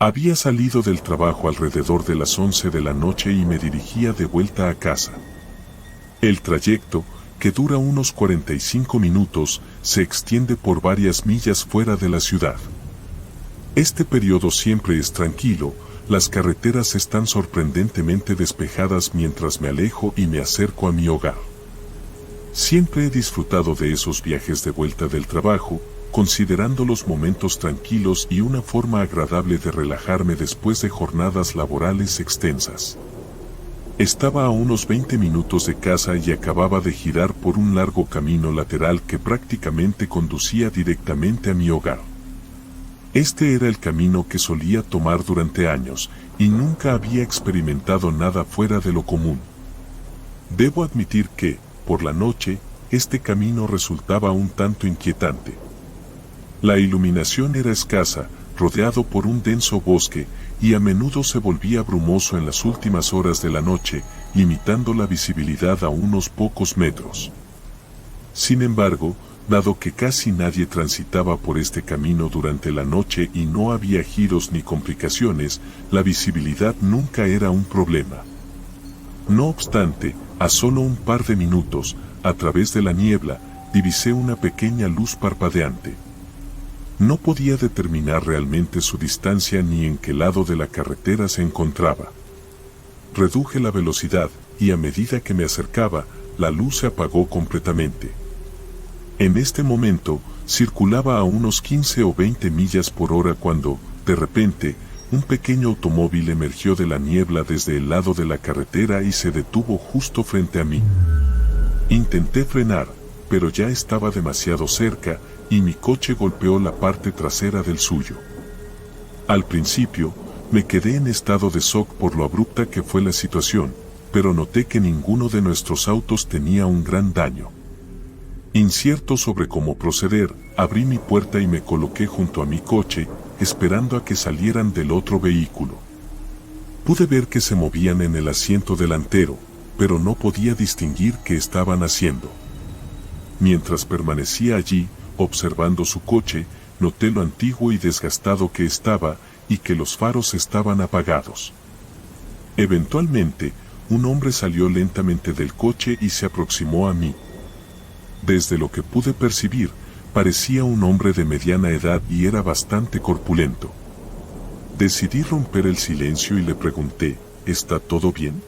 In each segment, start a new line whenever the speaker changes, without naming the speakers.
Había salido del trabajo alrededor de las 11 de la noche y me dirigía de vuelta a casa. El trayecto, que dura unos 45 minutos, se extiende por varias millas fuera de la ciudad. Este periodo siempre es tranquilo, las carreteras están sorprendentemente despejadas mientras me alejo y me acerco a mi hogar. Siempre he disfrutado de esos viajes de vuelta del trabajo, considerando los momentos tranquilos y una forma agradable de relajarme después de jornadas laborales extensas. Estaba a unos 20 minutos de casa y acababa de girar por un largo camino lateral que prácticamente conducía directamente a mi hogar. Este era el camino que solía tomar durante años, y nunca había experimentado nada fuera de lo común. Debo admitir que, por la noche, este camino resultaba un tanto inquietante. La iluminación era escasa, rodeado por un denso bosque, y a menudo se volvía brumoso en las últimas horas de la noche, limitando la visibilidad a unos pocos metros. Sin embargo, dado que casi nadie transitaba por este camino durante la noche y no había giros ni complicaciones, la visibilidad nunca era un problema. No obstante, a solo un par de minutos, a través de la niebla, divisé una pequeña luz parpadeante. No podía determinar realmente su distancia ni en qué lado de la carretera se encontraba. Reduje la velocidad, y a medida que me acercaba, la luz se apagó completamente. En este momento, circulaba a unos 15 o 20 millas por hora cuando, de repente, un pequeño automóvil emergió de la niebla desde el lado de la carretera y se detuvo justo frente a mí. Intenté frenar, pero ya estaba demasiado cerca, y mi coche golpeó la parte trasera del suyo. Al principio, me quedé en estado de shock por lo abrupta que fue la situación, pero noté que ninguno de nuestros autos tenía un gran daño. Incierto sobre cómo proceder, abrí mi puerta y me coloqué junto a mi coche, esperando a que salieran del otro vehículo. Pude ver que se movían en el asiento delantero, pero no podía distinguir qué estaban haciendo. Mientras permanecía allí, observando su coche, noté lo antiguo y desgastado que estaba, y que los faros estaban apagados. Eventualmente, un hombre salió lentamente del coche y se aproximó a mí. Desde lo que pude percibir, parecía un hombre de mediana edad y era bastante corpulento. Decidí romper el silencio y le pregunté, ¿está todo bien?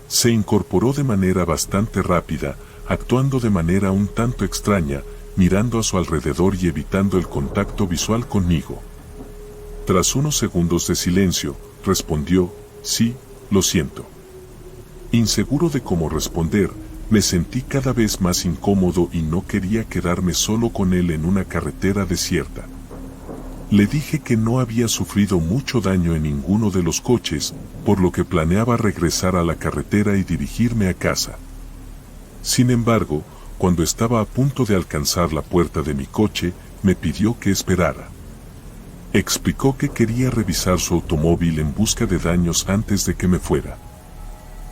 Se incorporó de manera bastante rápida, actuando de manera un tanto extraña, mirando a su alrededor y evitando el contacto visual conmigo. Tras unos segundos de silencio, respondió, sí, lo siento. Inseguro de cómo responder, me sentí cada vez más incómodo y no quería quedarme solo con él en una carretera desierta. Le dije que no había sufrido mucho daño en ninguno de los coches, por lo que planeaba regresar a la carretera y dirigirme a casa. Sin embargo, cuando estaba a punto de alcanzar la puerta de mi coche, me pidió que esperara. Explicó que quería revisar su automóvil en busca de daños antes de que me fuera.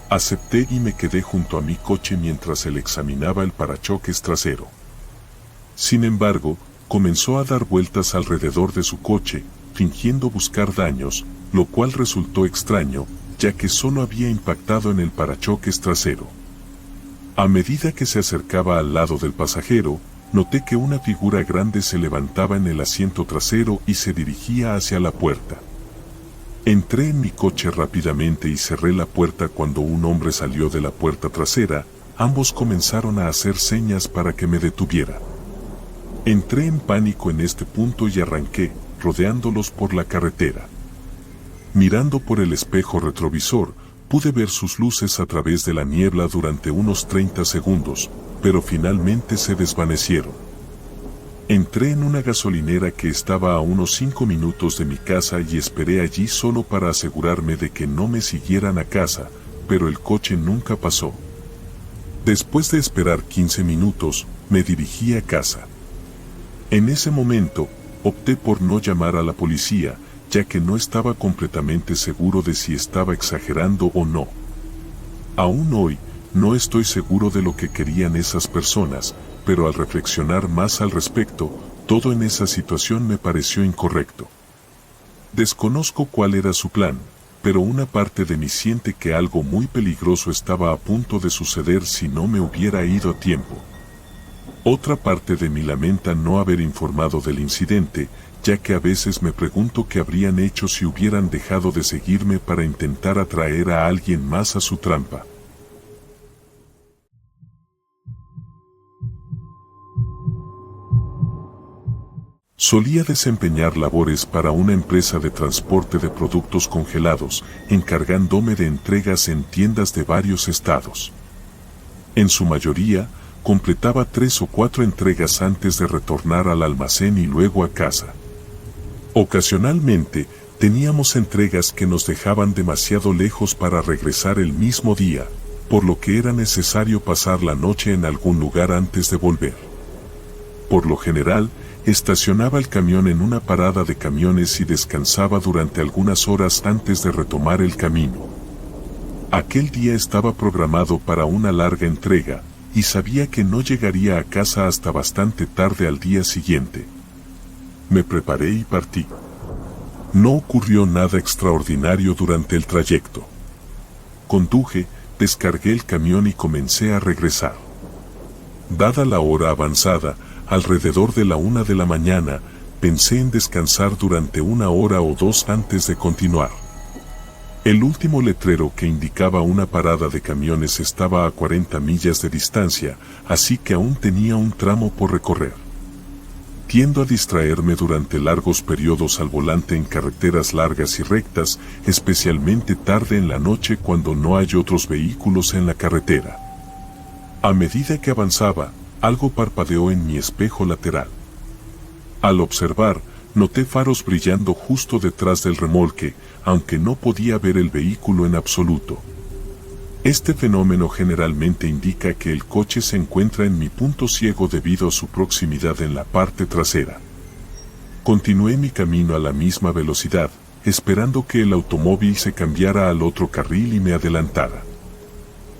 Acepté y me quedé junto a mi coche mientras él examinaba el parachoques trasero. Sin embargo, comenzó a dar vueltas alrededor de su coche, fingiendo buscar daños, lo cual resultó extraño, ya que solo había impactado en el parachoques trasero. A medida que se acercaba al lado del pasajero, noté que una figura grande se levantaba en el asiento trasero y se dirigía hacia la puerta. Entré en mi coche rápidamente y cerré la puerta cuando un hombre salió de la puerta trasera. Ambos comenzaron a hacer señas para que me detuviera. Entré en pánico en este punto y arranqué, rodeándolos por la carretera. Mirando por el espejo retrovisor, pude ver sus luces a través de la niebla durante unos 30 segundos, pero finalmente se desvanecieron. Entré en una gasolinera que estaba a unos 5 minutos de mi casa y esperé allí solo para asegurarme de que no me siguieran a casa, pero el coche nunca pasó. Después de esperar 15 minutos, me dirigí a casa. En ese momento, opté por no llamar a la policía, ya que no estaba completamente seguro de si estaba exagerando o no. Aún hoy, no estoy seguro de lo que querían esas personas, pero al reflexionar más al respecto, todo en esa situación me pareció incorrecto. Desconozco cuál era su plan, pero una parte de mí siente que algo muy peligroso estaba a punto de suceder si no me hubiera ido a tiempo. Otra parte de mí lamenta no haber informado del incidente, ya que a veces me pregunto qué habrían hecho si hubieran dejado de seguirme para intentar atraer a alguien más a su trampa. Solía desempeñar labores para una empresa de transporte de productos congelados, encargándome de entregas en tiendas de varios estados. En su mayoría, completaba 3 o 4 entregas antes de retornar al almacén y luego a casa. Ocasionalmente, teníamos entregas que nos dejaban demasiado lejos para regresar el mismo día, por lo que era necesario pasar la noche en algún lugar antes de volver. Por lo general, estacionaba el camión en una parada de camiones y descansaba durante algunas horas antes de retomar el camino. Aquel día estaba programado para una larga entrega, y sabía que no llegaría a casa hasta bastante tarde al día siguiente. Me preparé y partí. No ocurrió nada extraordinario durante el trayecto. Conduje, descargué el camión y comencé a regresar. Dada la hora avanzada, alrededor de la 1 de la mañana, pensé en descansar durante 1 hora o 2 antes de continuar. El último letrero que indicaba una parada de camiones estaba a 40 millas de distancia, así que aún tenía un tramo por recorrer. Tiendo a distraerme durante largos periodos al volante en carreteras largas y rectas, especialmente tarde en la noche cuando no hay otros vehículos en la carretera. A medida que avanzaba, algo parpadeó en mi espejo lateral. Al observar, noté faros brillando justo detrás del remolque, aunque no podía ver el vehículo en absoluto. Este fenómeno generalmente indica que el coche se encuentra en mi punto ciego debido a su proximidad en la parte trasera. Continué mi camino a la misma velocidad, esperando que el automóvil se cambiara al otro carril y me adelantara.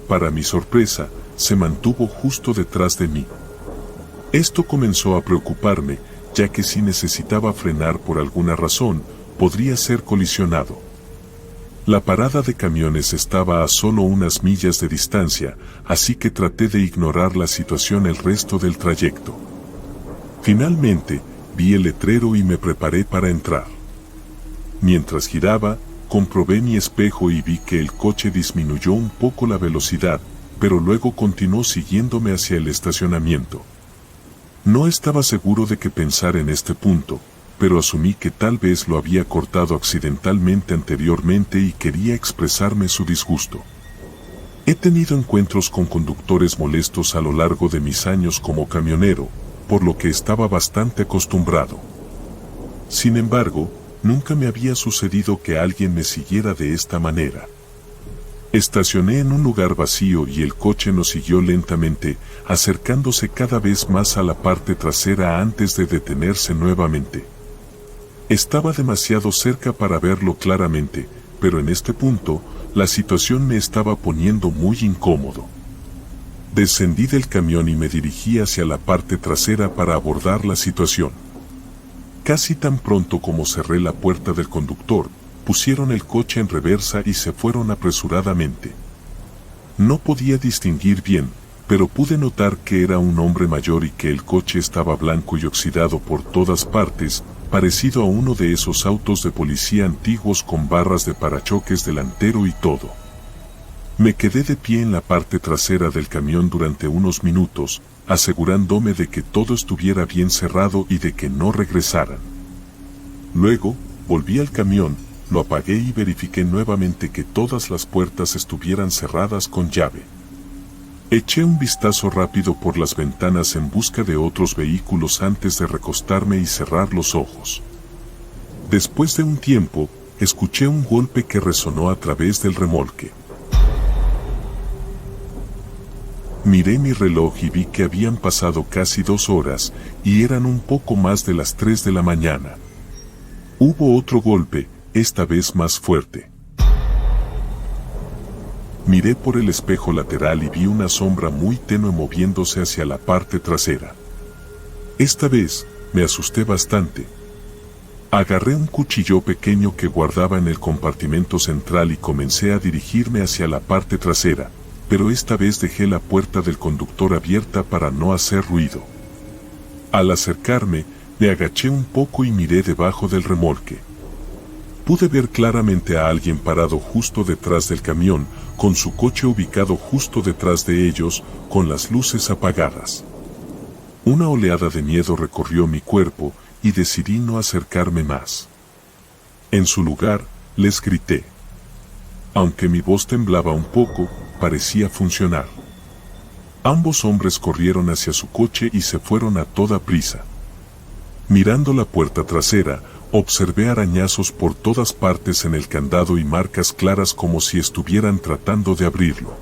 Para mi sorpresa, se mantuvo justo detrás de mí. Esto comenzó a preocuparme, ya que si necesitaba frenar por alguna razón, podría ser colisionado. La parada de camiones estaba a solo unas millas de distancia, así que traté de ignorar la situación el resto del trayecto. Finalmente, vi el letrero y me preparé para entrar. Mientras giraba, comprobé mi espejo y vi que el coche disminuyó un poco la velocidad, pero luego continuó siguiéndome hacia el estacionamiento. No estaba seguro de qué pensar en este punto, pero asumí que tal vez lo había cortado accidentalmente anteriormente y quería expresarme su disgusto. He tenido encuentros con conductores molestos a lo largo de mis años como camionero, por lo que estaba bastante acostumbrado. Sin embargo, nunca me había sucedido que alguien me siguiera de esta manera. Estacioné en un lugar vacío y el coche nos siguió lentamente, acercándose cada vez más a la parte trasera antes de detenerse nuevamente. Estaba demasiado cerca para verlo claramente, pero en este punto, la situación me estaba poniendo muy incómodo. Descendí del camión y me dirigí hacia la parte trasera para abordar la situación. Casi tan pronto como cerré la puerta del conductor, pusieron el coche en reversa y se fueron apresuradamente. No podía distinguir bien, pero pude notar que era un hombre mayor y que el coche estaba blanco y oxidado por todas partes, parecido a uno de esos autos de policía antiguos con barras de parachoques delantero y todo. Me quedé de pie en la parte trasera del camión durante unos minutos, asegurándome de que todo estuviera bien cerrado y de que no regresaran. Luego, volví al camión, lo apagué y verifiqué nuevamente que todas las puertas estuvieran cerradas con llave. Eché un vistazo rápido por las ventanas en busca de otros vehículos antes de recostarme y cerrar los ojos. Después de un tiempo, escuché un golpe que resonó a través del remolque. Miré mi reloj y vi que habían pasado casi 2 horas, y eran un poco más de las 3 de la mañana. Hubo otro golpe, esta vez más fuerte. Miré por el espejo lateral y vi una sombra muy tenue moviéndose hacia la parte trasera. Esta vez, me asusté bastante. Agarré un cuchillo pequeño que guardaba en el compartimento central y comencé a dirigirme hacia la parte trasera, pero esta vez dejé la puerta del conductor abierta para no hacer ruido. Al acercarme, me agaché un poco y miré debajo del remolque. Pude ver claramente a alguien parado justo detrás del camión, con su coche ubicado justo detrás de ellos, con las luces apagadas. Una oleada de miedo recorrió mi cuerpo y decidí no acercarme más. En su lugar, les grité. Aunque mi voz temblaba un poco, parecía funcionar. Ambos hombres corrieron hacia su coche y se fueron a toda prisa. Mirando la puerta trasera, observé arañazos por todas partes en el candado y marcas claras como si estuvieran tratando de abrirlo.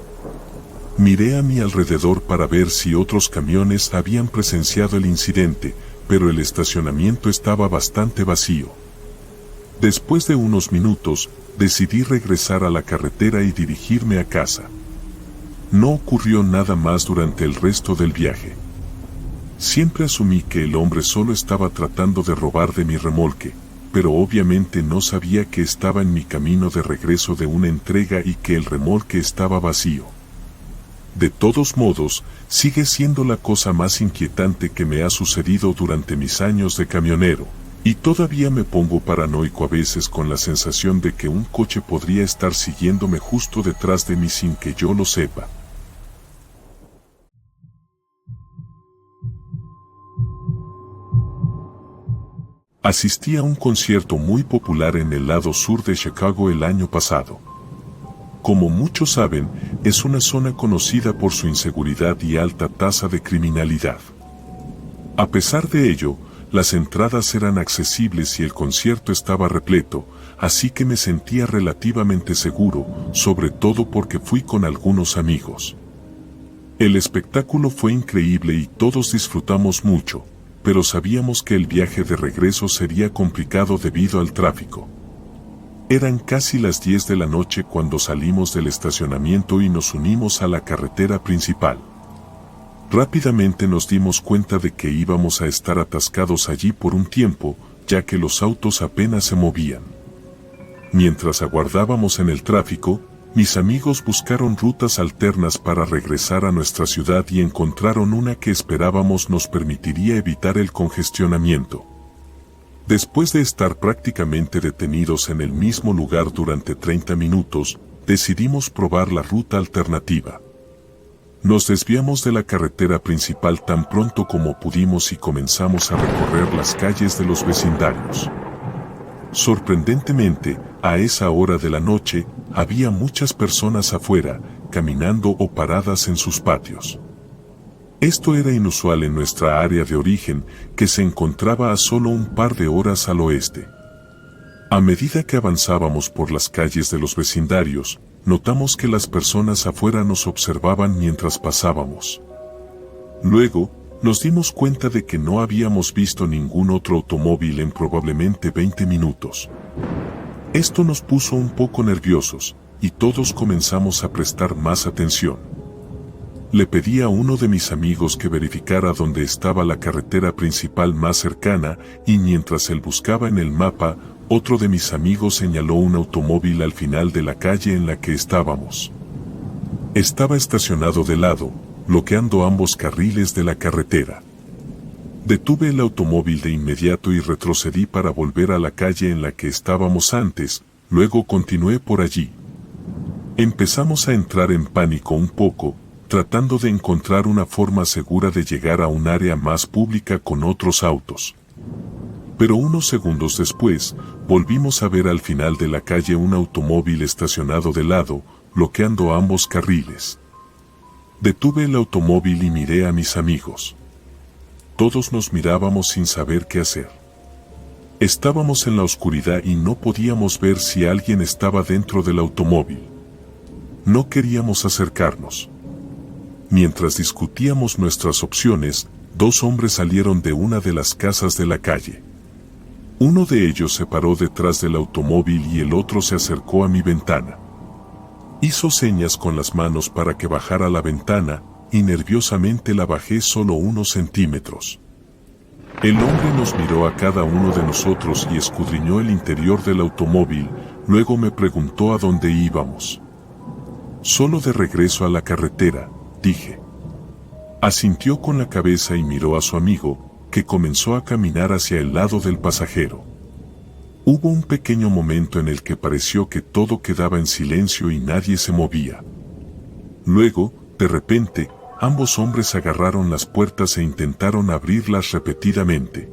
Miré a mi alrededor para ver si otros camiones habían presenciado el incidente, pero el estacionamiento estaba bastante vacío. Después de unos minutos, decidí regresar a la carretera y dirigirme a casa. No ocurrió nada más durante el resto del viaje. Siempre asumí que el hombre solo estaba tratando de robar de mi remolque, pero obviamente no sabía que estaba en mi camino de regreso de una entrega y que el remolque estaba vacío. De todos modos, sigue siendo la cosa más inquietante que me ha sucedido durante mis años de camionero, y todavía me pongo paranoico a veces con la sensación de que un coche podría estar siguiéndome justo detrás de mí sin que yo lo sepa. Asistí a un concierto muy popular en el lado sur de Chicago el año pasado. Como muchos saben, es una zona conocida por su inseguridad y alta tasa de criminalidad. A pesar de ello, las entradas eran accesibles y el concierto estaba repleto, así que me sentía relativamente seguro, sobre todo porque fui con algunos amigos. El espectáculo fue increíble y todos disfrutamos mucho, pero sabíamos que el viaje de regreso sería complicado debido al tráfico. Eran casi las 10 de la noche cuando salimos del estacionamiento y nos unimos a la carretera principal. Rápidamente nos dimos cuenta de que íbamos a estar atascados allí por un tiempo, ya que los autos apenas se movían. Mientras aguardábamos en el tráfico, mis amigos buscaron rutas alternas para regresar a nuestra ciudad y encontraron una que esperábamos nos permitiría evitar el congestionamiento. Después de estar prácticamente detenidos en el mismo lugar durante 30 minutos, decidimos probar la ruta alternativa. Nos desviamos de la carretera principal tan pronto como pudimos y comenzamos a recorrer las calles de los vecindarios. Sorprendentemente, a esa hora de la noche, había muchas personas afuera, caminando o paradas en sus patios. Esto era inusual en nuestra área de origen, que se encontraba a solo un par de horas al oeste. A medida que avanzábamos por las calles de los vecindarios, notamos que las personas afuera nos observaban mientras pasábamos. Luego, nos dimos cuenta de que no habíamos visto ningún otro automóvil en probablemente 20 minutos. Esto nos puso un poco nerviosos, y todos comenzamos a prestar más atención. Le pedí a uno de mis amigos que verificara dónde estaba la carretera principal más cercana, y mientras él buscaba en el mapa, otro de mis amigos señaló un automóvil al final de la calle en la que estábamos. Estaba estacionado de lado, bloqueando ambos carriles de la carretera. Detuve el automóvil de inmediato y retrocedí para volver a la calle en la que estábamos antes, luego continué por allí. Empezamos a entrar en pánico un poco, tratando de encontrar una forma segura de llegar a un área más pública con otros autos. Pero unos segundos después, volvimos a ver al final de la calle un automóvil estacionado de lado, bloqueando ambos carriles. Detuve el automóvil y miré a mis amigos. Todos nos mirábamos sin saber qué hacer. Estábamos en la oscuridad y no podíamos ver si alguien estaba dentro del automóvil. No queríamos acercarnos. Mientras discutíamos nuestras opciones, dos hombres salieron de una de las casas de la calle. Uno de ellos se paró detrás del automóvil y el otro se acercó a mi ventana. Hizo señas con las manos para que bajara la ventana, y nerviosamente la bajé solo unos centímetros. El hombre nos miró a cada uno de nosotros y escudriñó el interior del automóvil, luego me preguntó a dónde íbamos. Solo de regreso a la carretera, dije. Asintió con la cabeza y miró a su amigo, que comenzó a caminar hacia el lado del pasajero. Hubo un pequeño momento en el que pareció que todo quedaba en silencio y nadie se movía. Luego, de repente, ambos hombres agarraron las puertas e intentaron abrirlas repetidamente.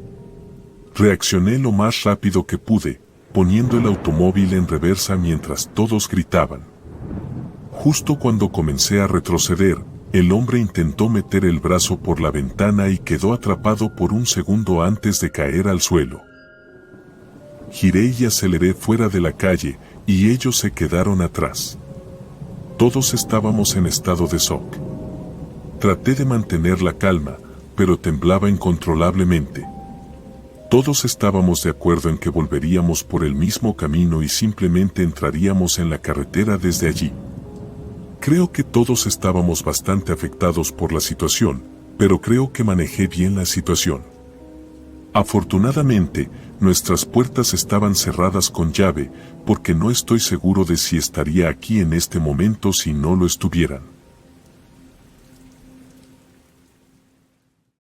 Reaccioné lo más rápido que pude, poniendo el automóvil en reversa mientras todos gritaban. Justo cuando comencé a retroceder, el hombre intentó meter el brazo por la ventana y quedó atrapado por un segundo antes de caer al suelo. Giré y aceleré fuera de la calle, y ellos se quedaron atrás. Todos estábamos en estado de shock. Traté de mantener la calma, pero temblaba incontrolablemente. Todos estábamos de acuerdo en que volveríamos por el mismo camino y simplemente entraríamos en la carretera desde allí. Creo que todos estábamos bastante afectados por la situación, pero creo que manejé bien la situación. Afortunadamente, nuestras puertas estaban cerradas con llave, porque no estoy seguro de si estaría aquí en este momento si no lo estuvieran.